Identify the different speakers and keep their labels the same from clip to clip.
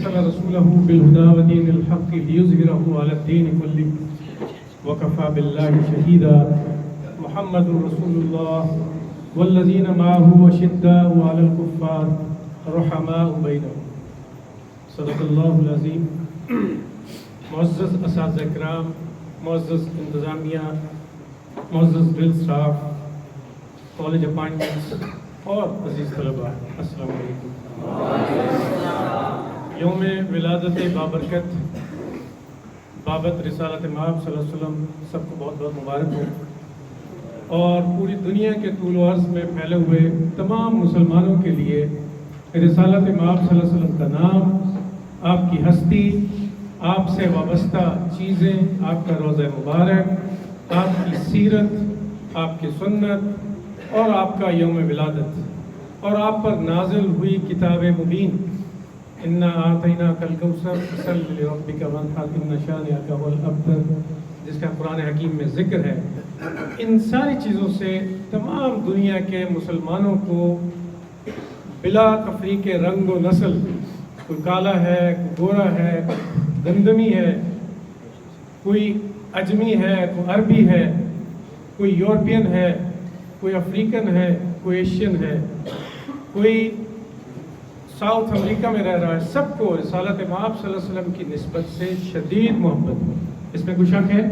Speaker 1: أرسل رسوله بالهدى ودين الحق ليظهره على الدين كله وكفى بالله شهيدا محمد رسول الله والذين معه أشداء على الكفار رحماء بينهم صدق الله العظيم. معزز اساتذہ کرام، معزز انتظامیہ، معزز ڈرل اسٹاف، کالج اپائنٹمنٹس اور عزیز طلباء، السلام علیکم. یوم ولادت بابرکت بابت رسالت مآب صلی اللہ علیہ وسلم سب کو بہت بہت مبارک ہو، اور پوری دنیا کے طول و عرض میں پھیلے ہوئے تمام مسلمانوں کے لیے رسالت مآب صلی اللہ علیہ وسلم کا نام، آپ کی ہستی، آپ سے وابستہ چیزیں، آپ کا روضہ مبارک، آپ کی سیرت، آپ کی سنت اور آپ کا یوم ولادت اور آپ پر نازل ہوئی کتاب مبین انا اعطیناک الکوثر فصلی لربک وانحر ان شانئک هو الابتر، جس کا قرآن حکیم میں ذکر ہے، ان ساری چیزوں سے تمام دنیا کے مسلمانوں کو بلا تفریق رنگ و نسل، کوئی کالا ہے، کوئی گورا ہے، گندمی ہے، کوئی اجمی ہے، کوئی عربی ہے، کوئی یورپین ہے، کوئی افریقن ہے، کوئی ایشین ہے، کوئی ساؤتھ امریکہ میں رہ رہا ہے، سب کو رسالت مآب صلی اللہ علیہ وسلم کی نسبت سے شدید محبت ہے. اس میں کوئی شک ہے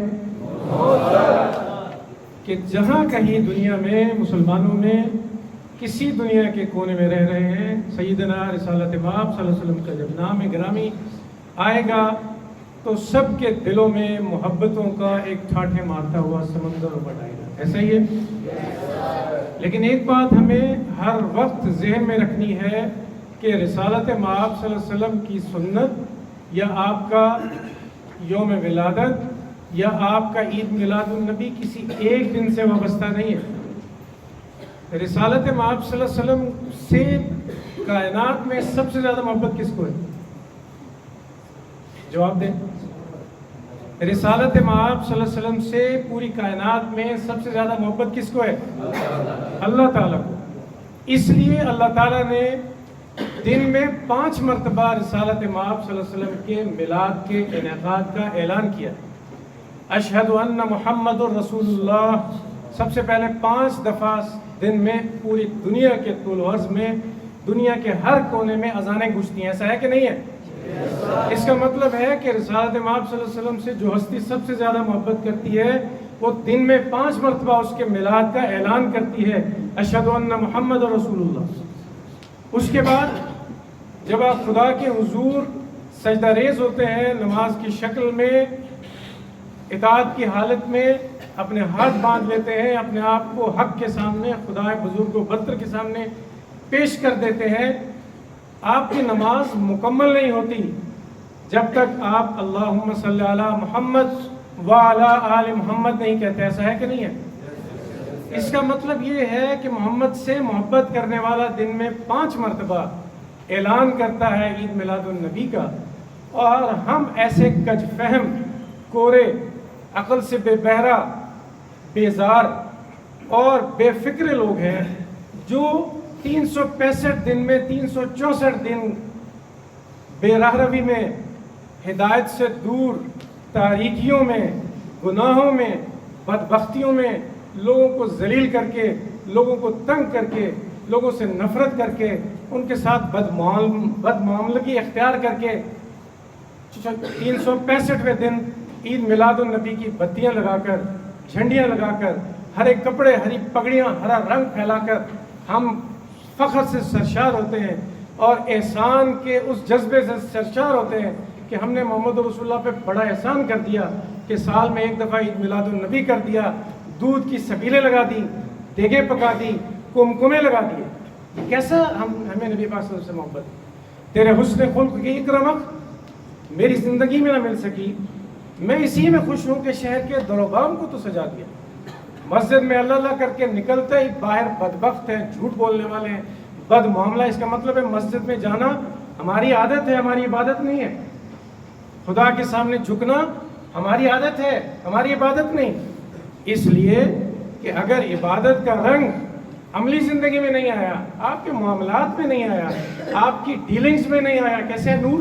Speaker 1: کہ جہاں کہیں دنیا میں مسلمانوں میں کسی دنیا کے کونے میں رہ رہے ہیں، سیدنا رسالت مآب صلی اللہ علیہ وسلم کا جب نام گرامی آئے گا تو سب کے دلوں میں محبتوں کا ایک ٹھاٹھے مارتا ہوا سمندر بڑھائے گا. ایسا ہی ہے. لیکن ایک بات ہمیں ہر وقت ذہن میں رکھنی ہے کہ رسالت مآب صلی اللہ علیہ وسلم کی سنت یا آپ کا یوم ولادت یا آپ کا عید میلاد النبی کسی ایک دن سے وابستہ نہیں ہے. رسالت مآب صلی اللہ علیہ وسلم سے کائنات میں سب سے زیادہ محبت کس کو ہے؟ جواب دیں. رسالت مآب صلی اللہ علیہ وسلم سے پوری کائنات میں سب سے زیادہ محبت کس کو ہے؟ اللہ تعالیٰ کو. اس لیے اللہ تعالیٰ نے دن میں 5 مرتبہ رسالت مآب صلی اللہ علیہ وسلم کے میلاد کے انعقاد کا اعلان کیا. اشہد ان محمد الرسول اللہ سب سے پہلے 5 دفعہ دن میں پوری دنیا کے طول و عرض میں دنیا کے ہر کونے میں اذانیں گونجتی ہیں. ایسا ہے کہ نہیں ہے؟ اس کا مطلب ہے کہ رسالت مآب صلی اللہ علیہ وسلم سے جو ہستی سب سے زیادہ محبت کرتی ہے وہ دن میں 5 مرتبہ اس کے میلاد کا اعلان کرتی ہے، اشہد ان محمد رسول اللہ. اس کے بعد جب آپ خدا کے حضور سجدہ ریز ہوتے ہیں نماز کی شکل میں، اطاعت کی حالت میں اپنے ہاتھ باندھ لیتے ہیں، اپنے آپ کو حق کے سامنے، خدا بزرگ و برتر کے سامنے پیش کر دیتے ہیں، آپ کی نماز مکمل نہیں ہوتی جب تک آپ اللہم صلی علی محمد وعلی آل محمد نہیں کہتے. ایسا ہے کہ نہیں ہے؟ اس کا مطلب یہ ہے کہ محمد سے محبت کرنے والا دن میں 5 مرتبہ اعلان کرتا ہے عید میلاد النبی کا، اور ہم ایسے کج فہم، کورے، عقل سے بے بہرا، بیزار اور بے فکر لوگ ہیں جو 365 دن میں 364 دن بے راہ روی میں، ہدایت سے دور، تاریکیوں میں، گناہوں میں، بدبختیوں میں لوگوں کو ذلیل کر کے، لوگوں کو تنگ کر کے، لوگوں سے نفرت کر کے، ان کے ساتھ بدمعاملگی اختیار کر کے 365ویں دن عید میلاد النبی کی بتیاں لگا کر، جھنڈیاں لگا کر، ہرے کپڑے، ہری پگڑیاں، ہرا رنگ پھیلا کر ہم فخر سے سرشار ہوتے ہیں اور احسان کے اس جذبے سے سرشار ہوتے ہیں کہ ہم نے محمد رسول اللہ پہ بڑا احسان کر دیا کہ سال میں 1 دفعہ عید میلاد النبی کر دیا، دودھ کی سبیلیں لگا دی، دیگیں پکا دی، کمکمے لگا دیے. کیسا ہمیں نبی پاک صلی اللہ علیہ وسلم سے محبت. تیرے حسن خلق کی ایک رمق میری زندگی میں نہ مل سکی، میں اسی میں خوش ہوں کہ شہر کے دروبام کو تو سجا دیا. مسجد میں اللہ اللہ کر کے نکلتے ہی باہر بدبخت ہیں، جھوٹ بولنے والے ہیں، بد معاملہ. اس کا مطلب ہے مسجد میں جانا ہماری عادت ہے، ہماری عبادت نہیں ہے. خدا کے سامنے جھکنا ہماری عادت ہے، ہماری عبادت نہیں. اس لیے کہ اگر عبادت کا رنگ عملی زندگی میں نہیں آیا، آپ کے معاملات میں نہیں آیا، آپ کی ڈیلنگز میں نہیں آیا، کیسے نور؟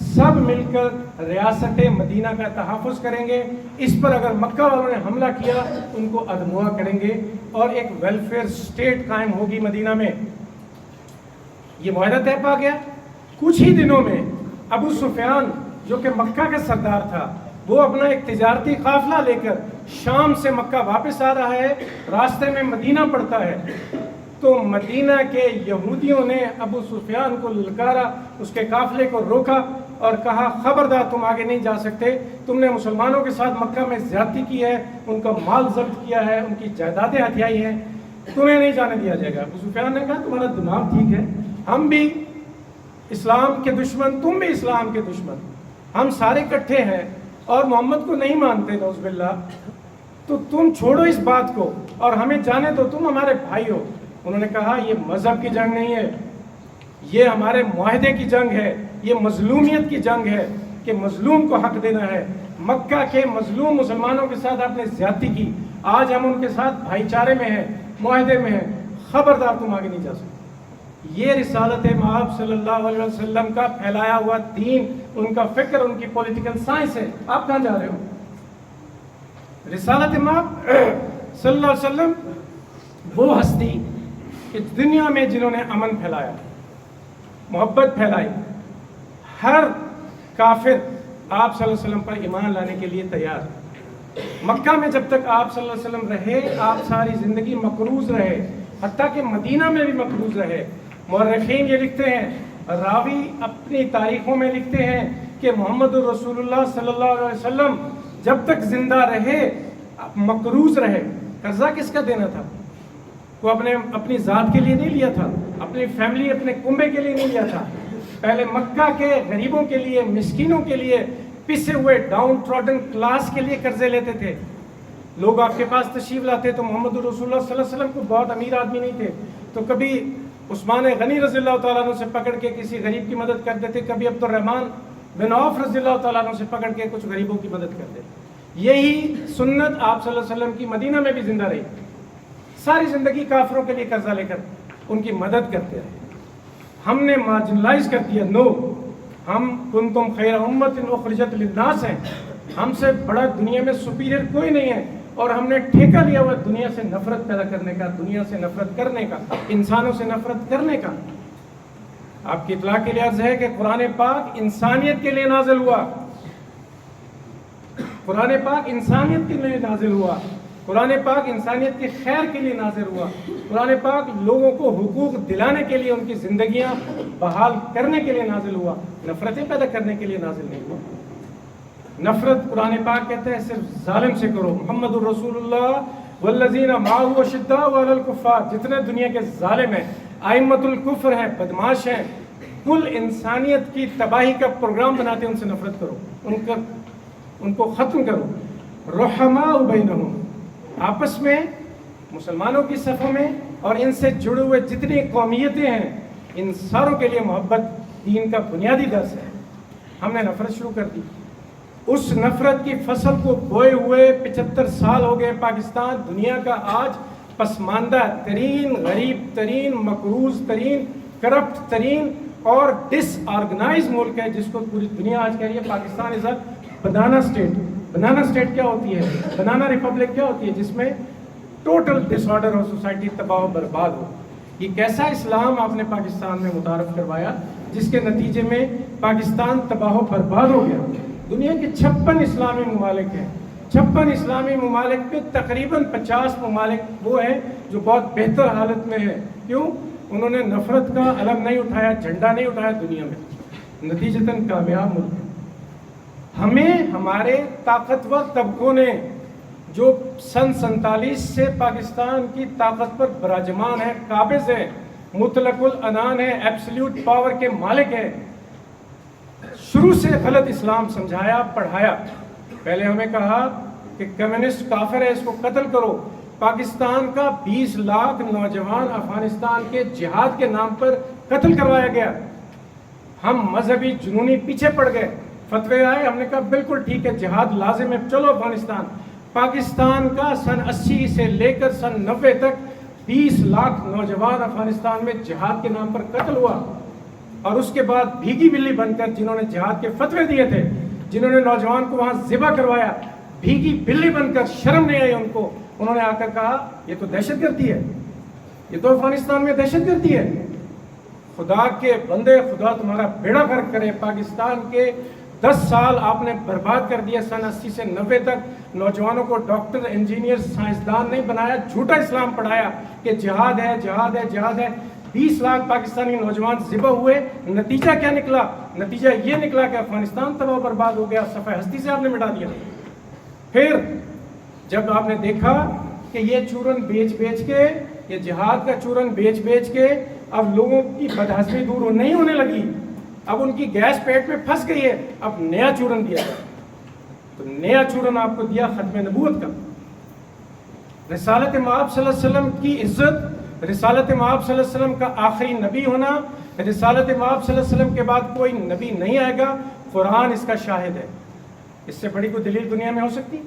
Speaker 1: سب مل کر ریاست مدینہ کا تحفظ کریں گے. اس پر اگر مکہ والوں نے حملہ کیا ان کو ادموا کریں گے اور ایک ویلفیئر اسٹیٹ قائم ہوگی مدینہ میں. یہ معاہدہ طے پا گیا. کچھ ہی دنوں میں ابو سفیان جو کہ مکہ کا سردار تھا وہ اپنا ایک تجارتی قافلہ لے کر شام سے مکہ واپس آ رہا ہے. راستے میں مدینہ پڑتا ہے تو مدینہ کے یہودیوں نے ابو سفیان کو للکارا, اس کے قافلے کو روکا اور کہا خبردار تم آگے نہیں جا سکتے, تم نے مسلمانوں کے ساتھ مکہ میں زیادتی کی ہے, ان کا مال ضبط کیا ہے, ان کی جائیدادیں ہتھیائی ہیں, تمہیں نہیں جانے دیا جائے گا. ابو سفیان نے کہا تمہارا دماغ ٹھیک ہے, ہم بھی اسلام کے دشمن, تم بھی اسلام کے دشمن, ہم سارے اکٹھے ہیں اور محمد کو نہیں مانتے نعوذ باللہ, تو تم چھوڑو اس بات کو اور ہمیں جانے دو, تم ہمارے بھائی ہو. انہوں نے کہا یہ مذہب کی جنگ نہیں ہے, یہ ہمارے معاہدے کی جنگ ہے, یہ مظلومیت کی جنگ ہے کہ مظلوم کو حق دینا ہے. مکہ کے مظلوم مسلمانوں کے ساتھ آپ نے زیادتی کی, آج ہم ان کے ساتھ بھائی چارے میں ہیں, معاہدے میں ہیں, خبردار تم آگے نہیں جا سکتے. یہ رسالت مآب صلی اللہ علیہ وسلم کا پھیلایا ہوا دین, ان کا فکر, ان کی پولیٹیکل سائنس ہے. آپ کہاں جا رہے ہو؟ رسالت مآب صلی اللہ علیہ وسلم وہ ہستی کہ دنیا میں جنہوں نے امن پھیلایا, محبت پھیلائی, ہر کافر آپ صلی اللہ علیہ وسلم پر ایمان لانے کے لیے تیار. مکہ میں جب تک آپ صلی اللہ علیہ وسلم رہے آپ ساری زندگی مقروض رہے, حتیٰ کہ مدینہ میں بھی مقروض رہے. مورخین یہ لکھتے ہیں, راوی اپنی تاریخوں میں لکھتے ہیں کہ محمد الرسول اللہ صلی اللہ علیہ وسلم جب تک زندہ رہے مقروض رہے. قرضہ کس کا دینا تھا؟ وہ اپنی ذات کے لیے نہیں لیا تھا, اپنی فیملی, اپنے کنبے کے لیے نہیں لیا تھا. پہلے مکہ کے غریبوں کے لیے, مسکینوں کے لیے, پسے ہوئے ڈاؤن ٹراڈن کلاس کے لیے قرضے لیتے تھے. لوگ آپ کے پاس تشریف لاتے تو محمد رسول اللہ صلی اللہ علیہ وسلم کو بہت امیر آدمی نہیں تھے تو کبھی عثمان غنی رضی اللہ تعالیٰ عنہ سے پکڑ کے کسی غریب کی مدد کرتے تھے, کبھی عبد الرحمن بن عوف رضی اللہ تعالیٰ عنہ سے پکڑ کے کچھ غریبوں کی مدد کرتے. یہی سنت آپ صلی اللہ علیہ وسلم کی مدینہ میں بھی زندہ رہی. ساری زندگی کافروں کے لیے قرضہ لے کر ان کی مدد کرتے رہے. ہم نے مارجنلائز کر دیا, نو, ہم کنتم خیر امت اخرجت للناس ہیں, ہم سے بڑا دنیا میں سپیریئر کوئی نہیں ہے, اور ہم نے ٹھیکہ لیا ہوا دنیا سے نفرت پیدا کرنے کا, دنیا سے نفرت کرنے کا, انسانوں سے نفرت کرنے کا. آپ کی اطلاع کے لیے عرض ہے کہ قرآن پاک انسانیت کے لیے نازل ہوا, قرآن پاک انسانیت کے لیے نازل ہوا, قرآن پاک انسانیت کے خیر کے لیے نازل ہوا, قرآن پاک لوگوں کو حقوق دلانے کے لیے, ان کی زندگیاں بحال کرنے کے لیے نازل ہوا, نفرتیں پیدا کرنے کے لیے نازل نہیں ہوا. نفرت قرآن پاک کہتا ہے صرف ظالم سے کرو. محمد الرسول اللہ والذین معہ اشداء علی الکفار, جتنے دنیا کے ظالم ہیں, ائمۃ الکفر ہیں, بدماش ہیں, کل انسانیت کی تباہی کا پروگرام بناتے ہیں, ان سے نفرت کرو, ان کو ختم کرو. رحماء بینہم, آپس میں مسلمانوں کی صفوں میں اور ان سے جڑے ہوئے جتنی قومیتیں ہیں ان ساروں کے لیے محبت دین کا بنیادی درس ہے. ہم نے نفرت شروع کر دی. اس نفرت کی فصل کو بوئے ہوئے 75 سال ہو گئے. پاکستان دنیا کا آج پسماندہ ترین, غریب ترین, مقروض ترین, کرپٹ ترین اور ڈس آرگنائز ملک ہے, جس کو پوری دنیا آج کہہ رہی ہے پاکستان از اے بنانا اسٹیٹ. بنانا اسٹیٹ کیا ہوتی ہے؟ بنانا ریپبلک کیا ہوتی ہے؟ جس میں ٹوٹل ڈس آرڈر اور سوسائٹی تباہ و برباد ہو. یہ کیسا اسلام آپ نے پاکستان میں متعارف کروایا جس کے نتیجے میں پاکستان تباہ و برباد ہو گیا. دنیا کے 56 اسلامی ممالک ہیں, 56 اسلامی ممالک میں تقریباً 50 ممالک وہ ہیں جو بہت بہتر حالت میں ہیں. کیوں؟ انہوں نے نفرت کا علم نہیں اٹھایا, جھنڈا نہیں اٹھایا دنیا میں, نتیجتاً کامیاب ملک. ہمیں ہمارے طاقتور طبقوں نے جو سن 47 سے پاکستان کی طاقت پر براجمان ہے, قابض ہے, مطلق العنان ہے, ایبسلیوٹ پاور کے مالک ہے, شروع سے غلط اسلام سمجھایا, پڑھایا. پہلے ہمیں کہا کہ کمیونسٹ کافر ہے, اس کو قتل کرو. پاکستان کا 20 لاکھ نوجوان افغانستان کے جہاد کے نام پر قتل کروایا گیا. ہم مذہبی جنونی پیچھے پڑ گئے, فتوے آئے, ہم نے کہا بالکل ٹھیک ہے, جہاد لازم ہے, چلو افغانستان. پاکستان کا سن 80 سے لے کر سن 90 تک 20 لاکھ نوجوان افغانستان میں جہاد کے نام پر قتل ہوا. اور اس کے بعد بھیگی بلی بن کر جنہوں نے جہاد کے فتوے دیے تھے، جنہوں نے نوجوان کو وہاں ذبح کروایا، بھیگی بلی بن کر، شرم نہیں آئی ان کو، انہوں نے آ کر کہا یہ تو دہشت گردی ہے، یہ تو افغانستان میں دہشت گردی ہے۔ خدا کے بندے، خدا تمہارا بیڑا غرق کرے۔ پاکستان کے 10 سال آپ نے برباد کر دیا۔ سن 80 سے 90 تک نوجوانوں کو ڈاکٹر، انجینئر، سائنسدان نہیں بنایا، جھوٹا اسلام پڑھایا کہ جہاد ہے، جہاد ہے، جہاد ہے۔ 20 لاکھ پاکستانی نوجوان ذبح ہوئے، نتیجہ کیا نکلا؟ نتیجہ یہ نکلا کہ افغانستان تباہ و برباد ہو گیا، صفحہ ہستی سے آپ نے مٹا دیا۔ پھر جب آپ نے دیکھا کہ یہ چورن بیچ بیچ کے، یہ جہاد کا چورن بیچ بیچ کے اب لوگوں کی بدہضمی دور نہیں ہونے لگی، اب ان کی گیس پیٹ میں پھنس گئی ہے، اب نیا چورن دیا جائے۔ تو نیا چورن آپ کو دیا ختم نبوت کا، رسالت مآب صلی اللہ علیہ وسلم کی عزت، رسالت مآب صلی اللہ علیہ وسلم کا آخری نبی ہونا، رسالت مآب صلی اللہ علیہ وسلم کے بعد کوئی نبی نہیں آئے گا، قرآن اس کا شاہد ہے۔ اس سے بڑی کوئی دلیل دنیا میں ہو سکتی؟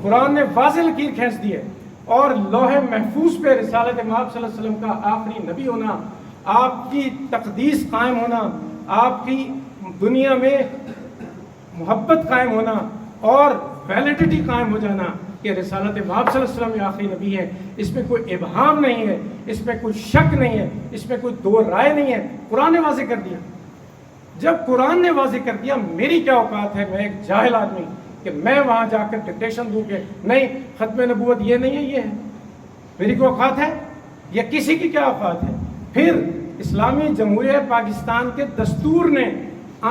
Speaker 1: قرآن نے واضح لکیر کھینچ دی ہے، اور لوح محفوظ پہ رسالت مآب صلی اللہ علیہ وسلم کا آخری نبی ہونا، آپ کی تقدیس قائم ہونا، آپ کی دنیا میں محبت قائم ہونا اور ویلیڈیٹی قائم ہو جانا کہ رسالت مآب صلی اللہ علیہ وسلم یہ آخری نبی ہے، اس میں کوئی ابہام نہیں ہے، اس میں کوئی شک نہیں ہے، اس میں کوئی دو رائے نہیں ہے۔ قرآن نے واضح کر دیا۔ جب قرآن نے واضح کر دیا، میری کیا اوقات ہے، میں ایک جاہل آدمی، کہ میں وہاں جا کر ڈکٹیشن دوں کہ نہیں ختم نبوت یہ نہیں ہے، یہ ہے؟ میری کوئی اوقات ہے یا کسی کی کیا اوقات ہے؟ پھر اسلامی جمہوریہ پاکستان کے دستور نے،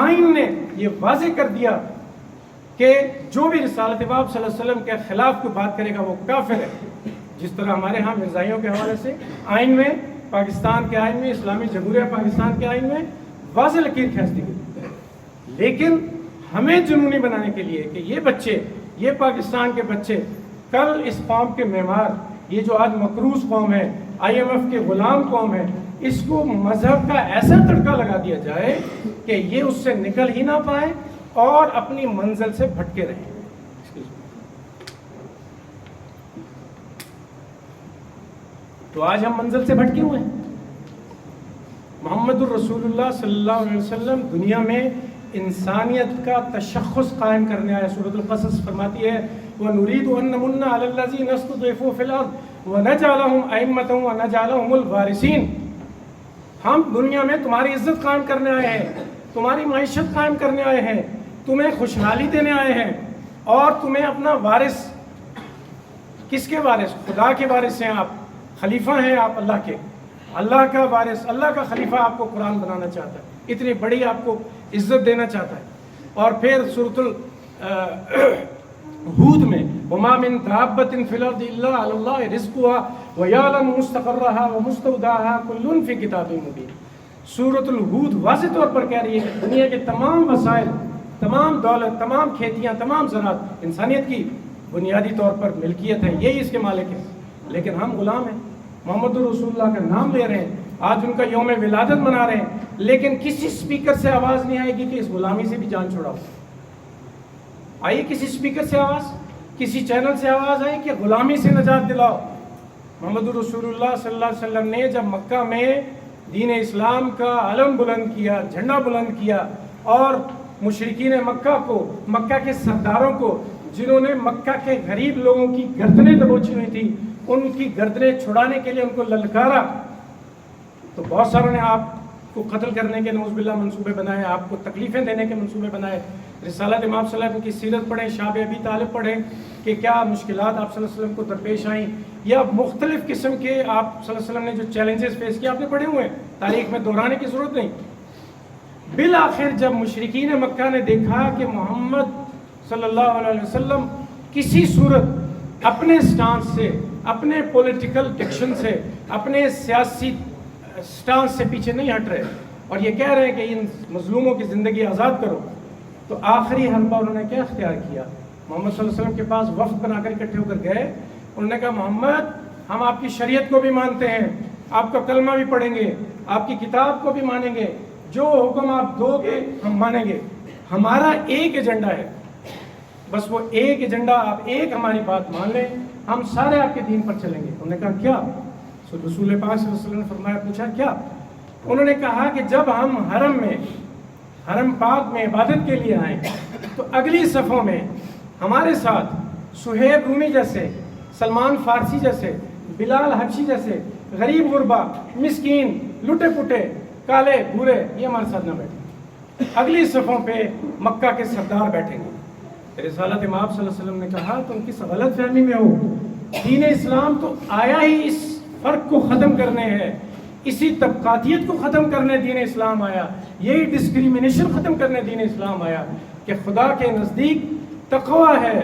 Speaker 1: آئین نے یہ واضح کر دیا کہ جو بھی رسالت مآب صلی اللہ علیہ وسلم کے خلاف کوئی بات کرے گا وہ کافر ہے۔ جس طرح ہمارے ہاں مرزائیوں کے حوالے سے آئین میں، پاکستان کے آئین میں، اسلامی جمہوریہ پاکستان کے آئین میں واضح لکیر کھینچ دی گئی۔ لیکن ہمیں جنونی بنانے کے لیے کہ یہ بچے، یہ پاکستان کے بچے کل اس قوم کے معمار، یہ جو آج مقروض قوم ہے، IMF کے غلام قوم ہے، اس کو مذہب کا ایسا تڑکا لگا دیا جائے کہ یہ اس سے نکل ہی نہ پائے اور اپنی منزل سے بھٹکے رہیں۔ تو آج ہم منزل سے بھٹکے ہوئے ہیں۔ محمد الرسول اللہ صلی اللہ علیہ وسلم دنیا میں انسانیت کا تشخص قائم کرنے آیا۔ سورۃ القصص فرماتی ہے وَنُرِيدُ أَن نَّمُنَّ عَلَى الَّذِينَ اسْتُضْعِفُوا فِي الْأَرْضِ وَنَجْعَلَهُمْ أَئِمَّةً وَنَجْعَلَهُمُ الْوَارِثِينَ۔ ہم دنیا میں تمہاری عزت قائم کرنے آئے ہیں، تمہاری معیشت قائم کرنے آئے ہیں، تمہیں خوشحالی دینے آئے ہیں، اور تمہیں اپنا وارث، کس کے وارث؟ خدا کے وارث ہیں آپ، خلیفہ ہیں آپ اللہ کے، اللہ کا وارث، اللہ کا خلیفہ آپ کو قرآن بنانا چاہتا ہے، اتنی بڑی آپ کو عزت دینا چاہتا ہے۔ اور پھر سورۃ ہود میں وَمَا مِن دَابَّةٍ فِي الْأَرْضِ إِلَّا عَلَى اللَّهِ رِزْقُهَا وَيَعْلَمُ مُسْتَقَرَّهَا وَمُسْتَوْدَعَهَا كُلٌّ فِي كِتَابٍ مُبِينٍ۔ سورۃ الہود واضح طور پر کہہ رہی ہے کہ دنیا کے تمام وسائل، تمام دولت، تمام کھیتیاں، تمام زراعت انسانیت کی بنیادی طور پر ملکیت ہے، یہی اس کے مالک ہے، لیکن ہم غلام ہیں۔ محمد رسول اللہ کا نام لے رہے ہیں، آج ان کا یوم ولادت منا رہے ہیں، لیکن کسی سپیکر سے آواز نہیں آئے گی کہ اس غلامی سے بھی جان چھڑاؤ۔ آئیے کسی سپیکر سے آواز، کسی چینل سے آواز آئی کہ غلامی سے نجات دلاؤ۔ محمد رسول اللہ صلی اللہ علیہ وسلم نے جب مکہ میں دین اسلام کا علم بلند کیا، جھنڈا بلند کیا، اور مشرکین مکہ کو، مکہ کے سرداروں کو، جنہوں نے مکہ کے غریب لوگوں کی گردنیں دبوچی ہوئی تھی، ان کی گردنیں چھڑانے کے لیے ان کو للکارا، تو بہت ساروں نے آپ کو قتل کرنے کے نعوذ باللہ منصوبے بنائے، آپ کو تکلیفیں دینے کے منصوبے بنائے۔ رسالت امام صلی اللہ علیہ وسلم کی سیرت پڑھیں، شاب ابی طالب پڑھیں کہ کیا مشکلات آپ صلی اللہ علیہ وسلم کو درپیش آئیں، یا مختلف قسم کے آپ صلی اللہ علیہ وسلم نے جو چیلنجز فیس کیے آپ نے پڑھے ہوئے ہیں، تاریخ میں دہرانے کی ضرورت نہیں۔ بالآخر جب مشرکین مکہ نے دیکھا کہ محمد صلی اللہ علیہ وسلم کسی صورت اپنے سٹانس سے، اپنے پولیٹیکل ڈکشن سے، اپنے سیاسی سٹانس سے پیچھے نہیں ہٹ رہے، اور یہ کہہ رہے ہیں کہ ان مظلوموں کی زندگی آزاد کرو، تو آخری حلبہ انہوں نے کیا اختیار کیا؟ محمد صلی اللہ علیہ وسلم کے پاس وفد بنا کر اکٹھے ہو کر گئے، انہوں نے کہا محمد ہم آپ کی شریعت کو بھی مانتے ہیں، آپ کا کلمہ بھی پڑھیں گے، آپ کی کتاب کو بھی مانیں گے، جو حکم آپ دو گے ہم مانیں گے، ہمارا ایک ایجنڈا ہے، بس وہ ایک ایجنڈا، آپ ایک ہماری بات مان لیں، ہم سارے آپ کے دین پر چلیں گے۔ انہوں نے کہا کیا؟ رسول پاک صلی اللہ علیہ وسلم نے فرمایا، پوچھا کیا؟ انہوں نے کہا کہ جب ہم حرم پاک میں عبادت کے لیے آئیں تو اگلی صفوں میں ہمارے ساتھ سہیب رومی جیسے، سلمان فارسی جیسے، بلال حبشی جیسے غریب غربا، مسکین، لٹے پٹے، کالے بھورے یہ ہمارے ساتھ نہ بیٹھیں، اگلی صفوں پہ مکہ کے سردار بیٹھیں گے۔ رسالت امام صلی اللہ علیہ وسلم نے کہا تم کس غلط فہمی میں ہو، دین اسلام تو آیا ہی اس فرق کو ختم کرنے ہے، اسی طبقاتیت کو ختم کرنے دین اسلام آیا، یہی ڈسکریمنیشن ختم کرنے دین اسلام آیا کہ خدا کے نزدیک تقوی ہے،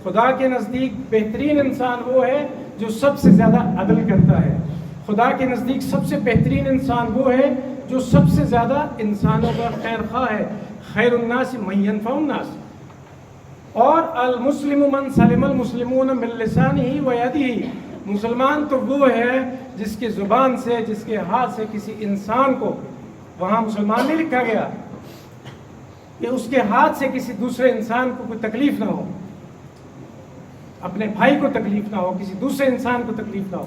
Speaker 1: خدا کے نزدیک بہترین انسان وہ ہے جو سب سے زیادہ عدل کرتا ہے، خدا کے نزدیک سب سے بہترین انسان وہ ہے جو سب سے زیادہ انسانوں کا خیر خواہ ہے، خیر الناس من ینفع الناس، اور المسلم من سلم المسلمون من لسانہ و یدہ، مسلمان تو وہ ہے جس کی زبان سے، جس کے ہاتھ سے کسی انسان کو، وہاں مسلمان نہیں لکھا گیا کہ اس کے ہاتھ سے کسی دوسرے انسان کو کوئی تکلیف نہ ہو، اپنے بھائی کو تکلیف نہ ہو، کسی دوسرے انسان کو تکلیف نہ ہو۔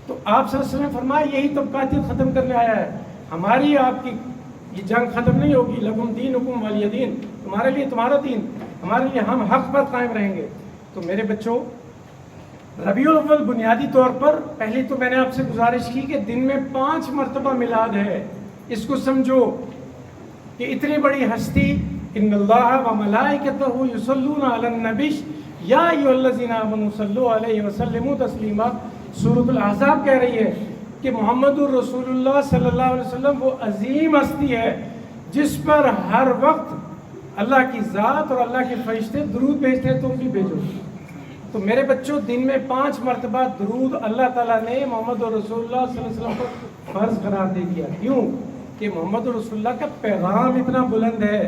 Speaker 1: تو آپ صلی اللہ علیہ وسلم نے فرمایا یہی طبقاتیت ختم کرنے آیا ہے، ہماری آپ کی یہ جنگ ختم نہیں ہوگی، لکم دینکم ولی دین، تمہارے لیے تمہارا دین، ہمارے لیے ہم حق پر قائم رہیں گے۔ تو میرے بچوں، ربیع الاول بنیادی طور پر پہلی تو میں نے آپ سے گزارش کی کہ دن میں 5 مرتبہ میلاد ہے، اس کو سمجھو کہ اتنی بڑی ہستی، ان اللہ و ملائکتہ یصلون علی النبی یا ایھا الذین آمنوا صلوا علیہ وسلموا تسلیما، سورۃ الاحزاب کہہ رہی ہے کہ محمد الرسول اللہ صلی اللہ علیہ وسلم وہ عظیم ہستی ہے جس پر ہر وقت اللہ کی ذات اور اللہ کے فرشتے درود بھیجتے ہیں، تم بھی بھیجو۔ تو میرے بچوں، دن میں 5 مرتبہ درود اللہ تعالیٰ نے محمد الرسول اللہ صلی اللہ علیہ وسلم کو فرض قرار دے دیا۔ کیوں؟ کہ محمد الرسول اللہ کا پیغام اتنا بلند ہے،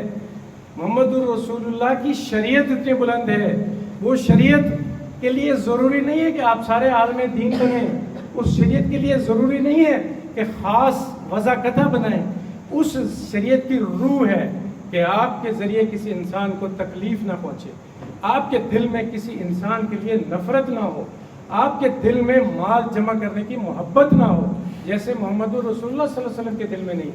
Speaker 1: محمد الرسول اللہ کی شریعت اتنی بلند ہے، وہ شریعت کے لیے ضروری نہیں ہے کہ آپ سارے عالم دین بنیں، اس شریعت کے لیے ضروری نہیں ہے کہ خاص وضع قطع بنائیں، اس شریعت کی روح ہے کہ آپ کے ذریعے کسی انسان کو تکلیف نہ پہنچے، آپ کے دل میں کسی انسان کے لیے نفرت نہ ہو، آپ کے دل میں مال جمع کرنے کی محبت نہ ہو، جیسے محمد الرسول اللہ صلی اللہ علیہ وسلم کے دل میں نہیں۔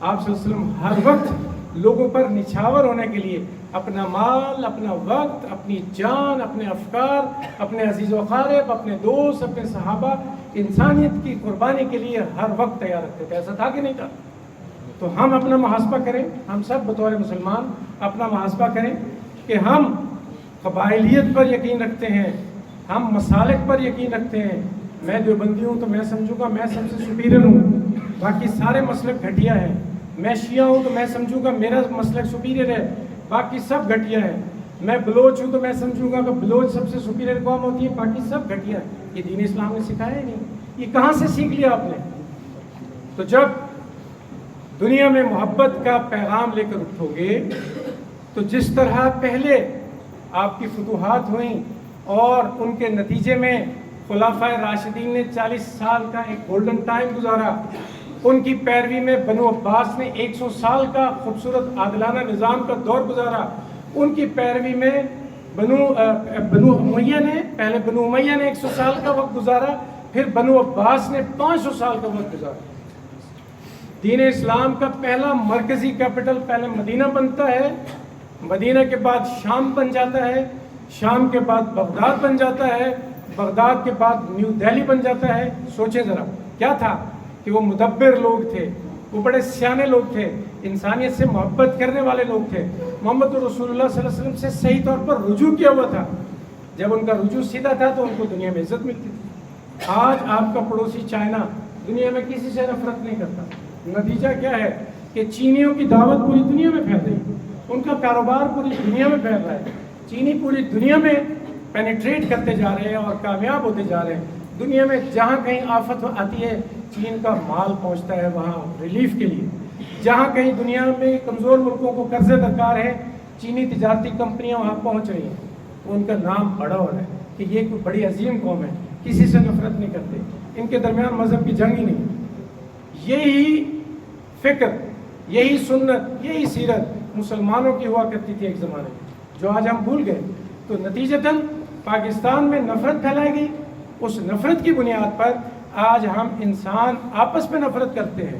Speaker 1: آپ صلی اللہ علیہ وسلم ہر وقت لوگوں پر نچھاور ہونے کے لیے اپنا مال، اپنا وقت، اپنی جان، اپنے افکار، اپنے عزیز و اقارب، اپنے دوست، اپنے صحابہ، انسانیت کی قربانی کے لیے ہر وقت تیار رکھتے تھے۔ ایسا تھا کہ نہیں تھا؟ تو ہم اپنا محاسبہ کریں، ہم سب بطور مسلمان اپنا محاسبہ کریں کہ ہم قبائلیت پر یقین رکھتے ہیں، ہم مسالک پر یقین رکھتے ہیں۔ میں دیوبندی ہوں تو میں سمجھوں گا میں سب سے سپیریئر ہوں، باقی سارے مسلک گھٹیا ہیں۔ میں شیعہ ہوں تو میں سمجھوں گا میرا مسلک سپیریئر ہے، باقی سب گھٹیا ہیں۔ میں بلوچ ہوں تو میں سمجھوں گا کہ بلوچ سب سے سپیریئر قوم ہوتی ہے، باقی سب گھٹیا ہیں۔ یہ دین اسلام نے سکھایا ہی نہیں، یہ کہاں سے سیکھ لیا آپ نے؟ تو جب دنیا میں محبت کا پیغام لے کر اٹھو گے تو جس طرح پہلے آپ کی فتوحات ہوئیں اور ان کے نتیجے میں خلفائے راشدین نے 40 سال کا ایک گولڈن ٹائم گزارا، ان کی پیروی میں بنو عباس نے 100 سال کا خوبصورت عادلانہ نظام کا دور گزارا، ان کی پیروی میں بنو امیہ نے، پہلے بنو امیہ نے 100 سال کا وقت گزارا، پھر بنو عباس نے 500 سال کا وقت گزارا۔ دین اسلام کا پہلا مرکزی کیپٹل پہلے مدینہ بنتا ہے، مدینہ کے بعد شام بن جاتا ہے، شام کے بعد بغداد بن جاتا ہے، بغداد کے بعد نیو دہلی بن جاتا ہے۔ سوچیں ذرا کیا تھا کہ وہ مدبر لوگ تھے، وہ بڑے سیانے لوگ تھے، انسانیت سے محبت کرنے والے لوگ تھے، محمد رسول اللہ صلی اللہ علیہ وسلم سے صحیح طور پر رجوع کیا ہوا تھا۔ جب ان کا رجوع سیدھا تھا تو ان کو دنیا میں عزت ملتی تھی۔ آج آپ کا پڑوسی چائنا دنیا میں کسی سے نفرت نہیں کرتا، نتیجہ کیا ہے کہ چینیوں کی دعوت پوری دنیا میں پھیل رہی ہے، ان کا کاروبار پوری دنیا میں پھیل رہا ہے، چینی پوری دنیا میں پینیٹریٹ کرتے جا رہے ہیں اور کامیاب ہوتے جا رہے ہیں۔ دنیا میں جہاں کہیں آفت آتی ہے چین کا مال پہنچتا ہے وہاں ریلیف کے لیے، جہاں کہیں دنیا میں کمزور ملکوں کو قرضے درکار ہے چینی تجارتی کمپنیاں وہاں پہنچ رہی ہیں۔ ان کا نام بڑا ہو رہا ہے کہ یہ کوئی بڑی عظیم قوم ہے، کسی سے نفرت نہیں کرتے، ان کے درمیان مذہب کی جنگ ہی نہیں۔ یہی فکر، یہی سنت، یہی سیرت مسلمانوں کی ہوا کرتی تھی ایک زمانے میں، جو آج ہم بھول گئے۔ تو نتیجتاً پاکستان میں نفرت پھیلائی گئی، اس نفرت کی بنیاد پر آج ہم انسان آپس میں نفرت کرتے ہیں،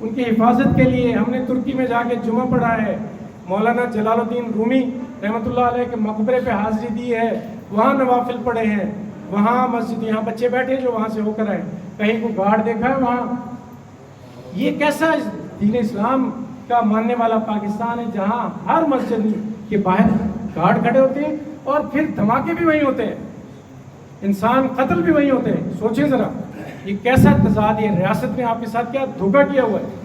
Speaker 1: ان کی حفاظت کے لیے ہم نے ترکی میں جا کے جمعہ پڑھا ہے، مولانا جلال الدین رومی رحمۃ اللہ علیہ کے مقبرے پہ حاضری دی ہے، وہاں نوافل پڑھے ہیں، وہاں مسجد، یہاں بچے بیٹھے جو وہاں سے ہو کر آئے، کہیں کو گارڈ دیکھا ہے وہاں؟ یہ کیسا دین اسلام کا ماننے والا پاکستان ہے جہاں ہر مسجد کے باہر گارڈ کھڑے ہوتے ہیں اور پھر دھماکے بھی وہیں ہوتے ہیں، انسان قتل بھی وہیں ہوتے ہیں؟ سوچیں ذرا یہ کیسا تضاد ہے، ریاست نے آپ کے ساتھ کیا دھوکہ کیا ہوا ہے۔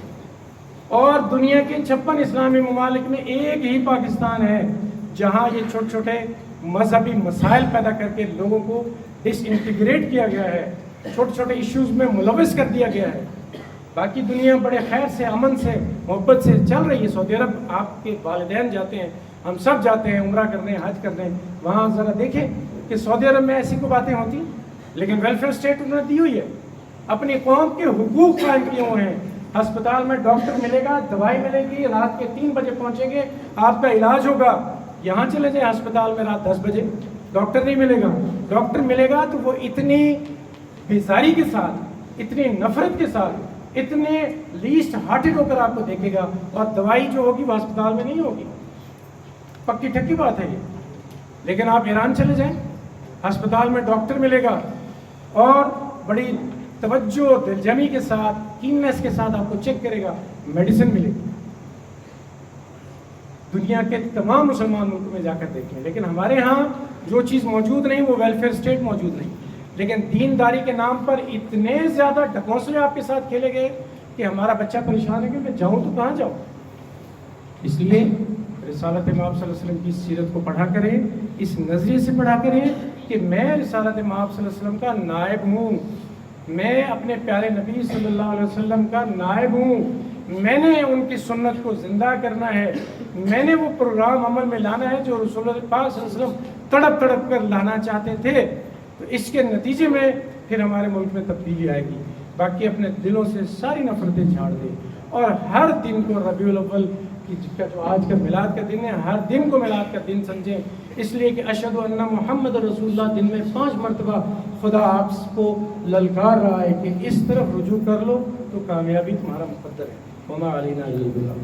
Speaker 1: اور دنیا کے 56 اسلامی ممالک میں ایک ہی پاکستان ہے جہاں یہ چھوٹے چھوٹے مذہبی مسائل پیدا کر کے لوگوں کو ڈس انٹیگریٹ کیا گیا ہے، چھوٹے چھوٹے ایشوز میں ملوث کر دیا گیا ہے۔ باقی دنیا بڑے خیر سے، امن سے، محبت سے چل رہی ہے۔ سعودی عرب آپ کے والدین جاتے ہیں، ہم سب جاتے ہیں عمرہ کرنے، حج کرنے، وہاں ذرا دیکھیں کہ سعودی عرب میں ایسی کوئی باتیں ہوتی، لیکن ویلفیئر اسٹیٹ انہوں نے دی ہوئی ہے، اپنی قوم کے حقوق قائم کیے ہوئے ہیں۔ ہسپتال میں ڈاکٹر ملے گا، دوائی ملے گی، رات کے 3 بجے پہنچیں گے، آپ کا علاج ہوگا۔ یہاں چلے جائیں ہسپتال میں رات 10 بجے ڈاکٹر نہیں ملے گا، ڈاکٹر ملے گا تو وہ اتنی بیزاری کے ساتھ، اتنی نفرت کے ساتھ، اتنے لیسٹ ہارٹڈ ہو کر آپ کو دیکھے گا، اور دوائی جو ہوگی وہ ہسپتال میں نہیں ہوگی، پکی ٹھکی بات ہے یہ۔ لیکن آپ ایران چلے جائیں، ہسپتال میں ڈاکٹر ملے گا اور بڑی توجہ، دلجمی کے ساتھ، کیننس کے ساتھ آپ کو چیک کرے گا، میڈیسن ملے گی۔ دنیا کے تمام مسلمان ملکوں میں جا کر دیکھیں، لیکن ہمارے ہاں جو چیز موجود نہیں وہ ویلفیئر اسٹیٹ موجود نہیں، لیکن دینداری کے نام پر اتنے زیادہ ڈھکوسلے آپ کے ساتھ کھیلے گئے کہ ہمارا بچہ پریشان ہے کہ میں جاؤں تو کہاں جاؤں۔ اس لیے رسالت مآب صلی اللہ علیہ وسلم کی سیرت کو پڑھا کریں، اس نظریے سے پڑھا کریں کہ میں رسالت مآب صلی اللہ علیہ وسلم کا نائب ہوں، میں اپنے پیارے نبی صلی اللہ علیہ وسلم کا نائب ہوں، میں نے ان کی سنت کو زندہ کرنا ہے، میں نے وہ پروگرام عمل میں لانا ہے جو رسول اللہ پاک صلی اللہ علیہ وسلم تڑپ تڑپ کر لانا چاہتے تھے۔ تو اس کے نتیجے میں پھر ہمارے ملک میں تبدیلی آئے گی۔ باقی اپنے دلوں سے ساری نفرتیں جھاڑ دیں اور ہر دن کو ربیع الاول کا جو آج کا میلاد کا دن ہے، ہر دن کو میلاد کا دن سمجھیں، اس لیے کہ اشہد ان محمد رسول اللہ دن میں 5 مرتبہ خدا آپ کو للکار رہا ہے کہ اس طرف رجوع کر لو تو کامیابی تمہارا مقدر ہے۔ وما علینا الا البلاغ۔